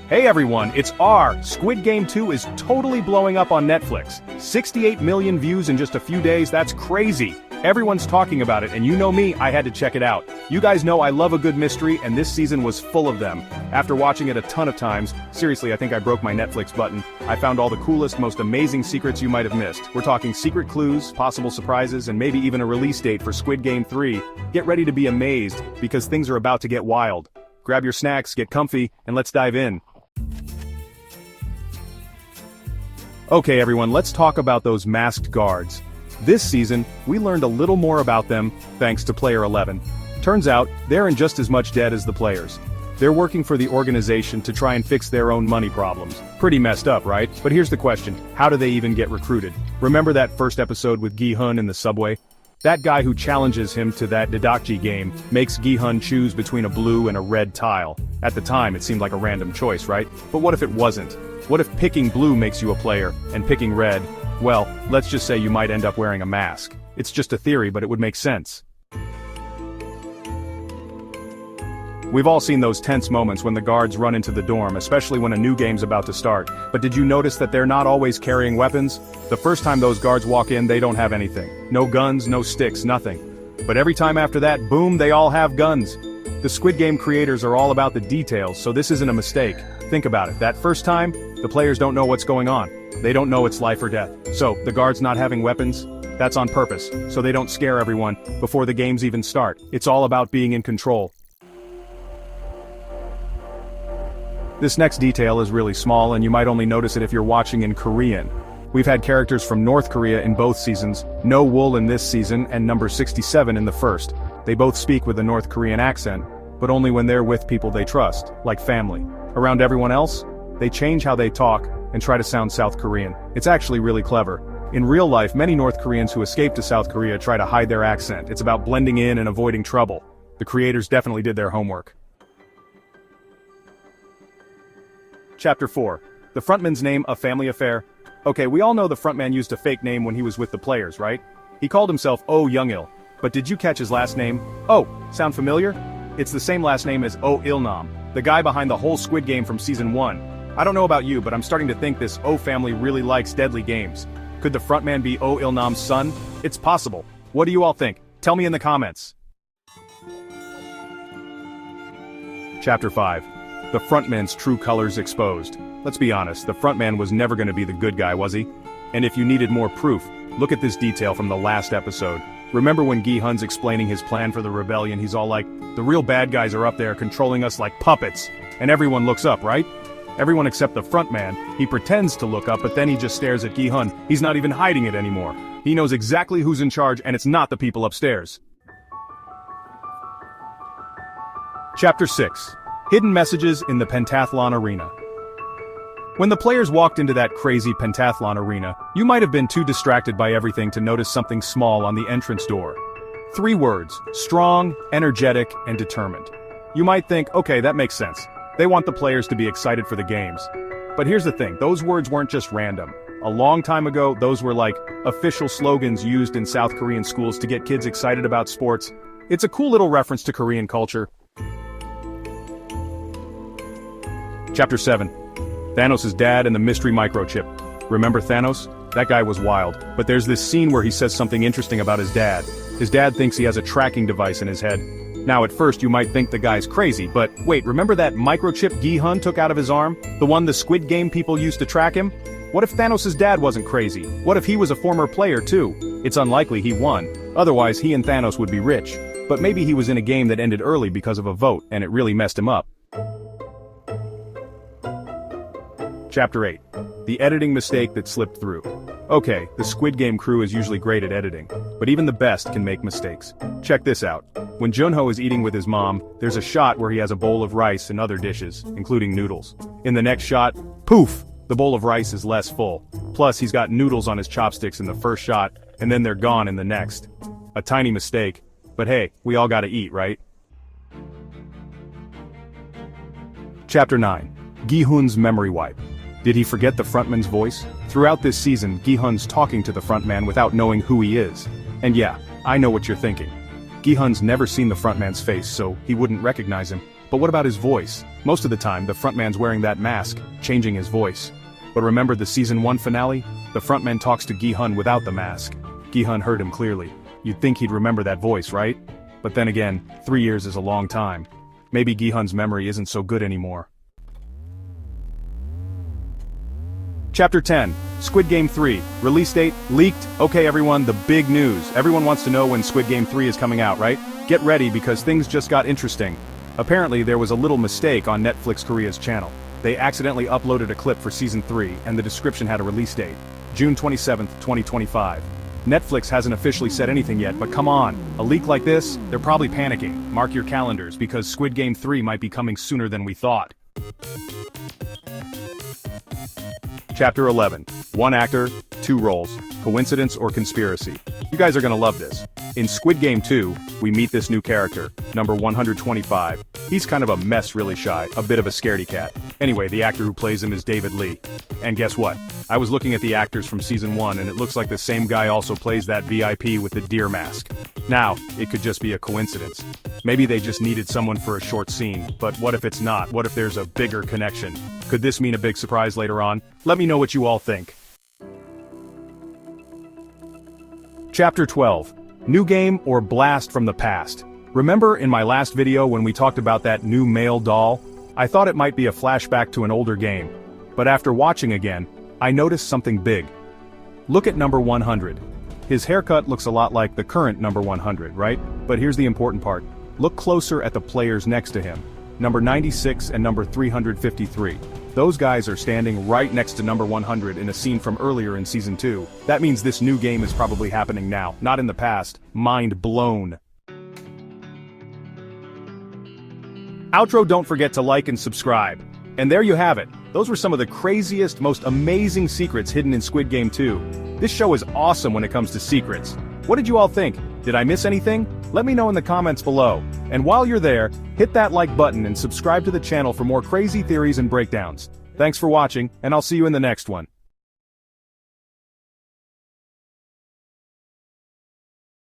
Hey everyone, it's Squid Game 2 is totally blowing up on Netflix. 68 million views in just a few days, that's crazy. Everyone's talking about it, and you know me, I had to check it out. You guys know I love a good mystery, and this season was full of them. After watching it a ton of times, seriously, I think I broke my Netflix button. I found all the coolest, most amazing secrets you might have missed. We're talking secret clues, possible surprises, and maybe even a release date for Squid Game 3. Get ready to be amazed, because things are about to get wild. Grab your snacks, get comfy, and let's dive in. Okay everyone, let's talk about those masked guards. This season, we learned a little more about them, thanks to Player 11. Turns out, they're in just as much debt as the players. They're working for the organization to try and fix their own money problems. Pretty messed up, right? But here's the question, how do they even get recruited? Remember that first episode with Gi-hun in the subway? That guy who challenges him to that Defectors game makes Gi-hun choose between a blue and a red tile. At the time, it seemed like a random choice, right? But what if it wasn't? What if picking blue makes you a player, and picking red, well, let's just say you might end up wearing a mask. It's just a theory, but it would make sense. We've all seen those tense moments when the guards run into the dorm, especially when a new game's about to start. But did you notice that they're not always carrying weapons? The first time those guards walk in, they don't have anything. No guns, no sticks, nothing. But every time after that, boom, they all have guns. The Squid Game creators are all about the details, so this isn't a mistake. Think about it, that first time, the players don't know what's going on. They don't know it's life or death. So, the guards not having weapons? That's on purpose, so they don't scare everyone before the games even start. It's all about being in control. This next detail is really small and you might only notice it if you're watching in Korean. We've had characters from North Korea in both seasons, No Wool in this season and number 67 in the first. They both speak with a North Korean accent, but only when they're with people they trust, like family. Around everyone else, they change how they talk and try to sound South Korean. It's actually really clever. In real life, many North Koreans who escape to South Korea try to hide their accent. It's about blending in and avoiding trouble. The creators definitely did their homework. Chapter 4. The Frontman's name, a family affair. Okay, we all know the Frontman used a fake name when he was with the players, right? He called himself Oh Youngil. But did you catch his last name? Oh, sound familiar? It's the same last name as Oh Ilnam, the guy behind the whole Squid Game from season 1. I don't know about you, but I'm starting to think this Oh family really likes deadly games. Could the Frontman be Oh Ilnam's son? It's possible. What do you all think? Tell me in the comments. Chapter 5. The Frontman's true colors exposed. Let's be honest, the Frontman was never going to be the good guy, was he? And if you needed more proof, look at this detail from the last episode. Remember when Gi-hun's explaining his plan for the rebellion, he's all like, the real bad guys are up there controlling us like puppets. And everyone looks up, right? Everyone except the Frontman. He pretends to look up, but then he just stares at Gi-hun. He's not even hiding it anymore. He knows exactly who's in charge, and it's not the people upstairs. Chapter 6. Hidden messages in the Pentathlon arena. When the players walked into that crazy Pentathlon arena, you might have been too distracted by everything to notice something small on the entrance door. 3 words: strong, energetic, and determined. You might think, okay, that makes sense. They want the players to be excited for the games. But here's the thing, those words weren't just random. A long time ago, those were like official slogans used in South Korean schools to get kids excited about sports. It's a cool little reference to Korean culture. Chapter 7. Thanos' dad and the mystery microchip. Remember Thanos? That guy was wild. But there's this scene where he says something interesting about his dad. His dad thinks he has a tracking device in his head. Now at first you might think the guy's crazy, but wait, remember that microchip Gi-hun took out of his arm? The one the Squid Game people used to track him? What if Thanos' dad wasn't crazy? What if he was a former player too? It's unlikely he won. Otherwise he and Thanos would be rich. But maybe he was in a game that ended early because of a vote, and it really messed him up. Chapter 8. The editing mistake that slipped through. Okay, the Squid Game crew is usually great at editing, but even the best can make mistakes. Check this out. When Junho is eating with his mom, there's a shot where he has a bowl of rice and other dishes, including noodles. In the next shot, poof! The bowl of rice is less full. Plus, he's got noodles on his chopsticks in the first shot, and then they're gone in the next. A tiny mistake, but hey, we all gotta eat, right? Chapter 9. Gi-hun's memory wipe. Did he forget the Frontman's voice? Throughout this season, Gi-hun's talking to the Frontman without knowing who he is. And yeah, I know what you're thinking. Gi-hun's never seen the frontman's face, so he wouldn't recognize him. But what about his voice? Most of the time, the frontman's wearing that mask, changing his voice. But remember the Season 1 finale? The frontman talks to Gi-hun without the mask. Gi-hun heard him clearly. You'd think he'd remember that voice, right? But then again, 3 years is a long time. Maybe Gi-hun's memory isn't so good anymore. Chapter 10, Squid Game 3, release date, leaked. Okay everyone, the big news. Everyone wants to know when Squid Game 3 is coming out, right? Get ready because things just got interesting. Apparently there was a little mistake on Netflix Korea's channel. They accidentally uploaded a clip for Season 3 and the description had a release date, June 27, 2025. Netflix hasn't officially said anything yet, but come on, a leak like this, they're probably panicking. Mark your calendars because Squid Game 3 might be coming sooner than we thought. Chapter 11. One actor, two roles. Coincidence or conspiracy? You guys are gonna love this. In Squid Game 2, we meet this new character, number 125. He's kind of a mess, really shy, a bit of a scaredy cat. Anyway, the actor who plays him is David Lee. And guess what? I was looking at the actors from Season 1 and it looks like the same guy also plays that VIP with the deer mask. Now, it could just be a coincidence. Maybe they just needed someone for a short scene, but what if it's not? What if there's a bigger connection? Could this mean a big surprise later on? Let me know what you all think. Chapter 12. New game or blast from the past? Remember in my last video when we talked about that new male doll? I thought it might be a flashback to an older game. But after watching again, I noticed something big. Look at number 100. His haircut looks a lot like the current number 100, right? But here's the important part. Look closer at the players next to him. Number 96 and number 353. Those guys are standing right next to number 100 in a scene from earlier in Season 2. That means this new game is probably happening now, not in the past. Mind blown. Outro, don't forget to like and subscribe. And there you have it. Those were some of the craziest, most amazing secrets hidden in Squid Game 2. This show is awesome when it comes to secrets. What did you all think? Did I miss anything? Let me know in the comments below. And while you're there, hit that like button and subscribe to the channel for more crazy theories and breakdowns. Thanks for watching, and I'll see you in the next one.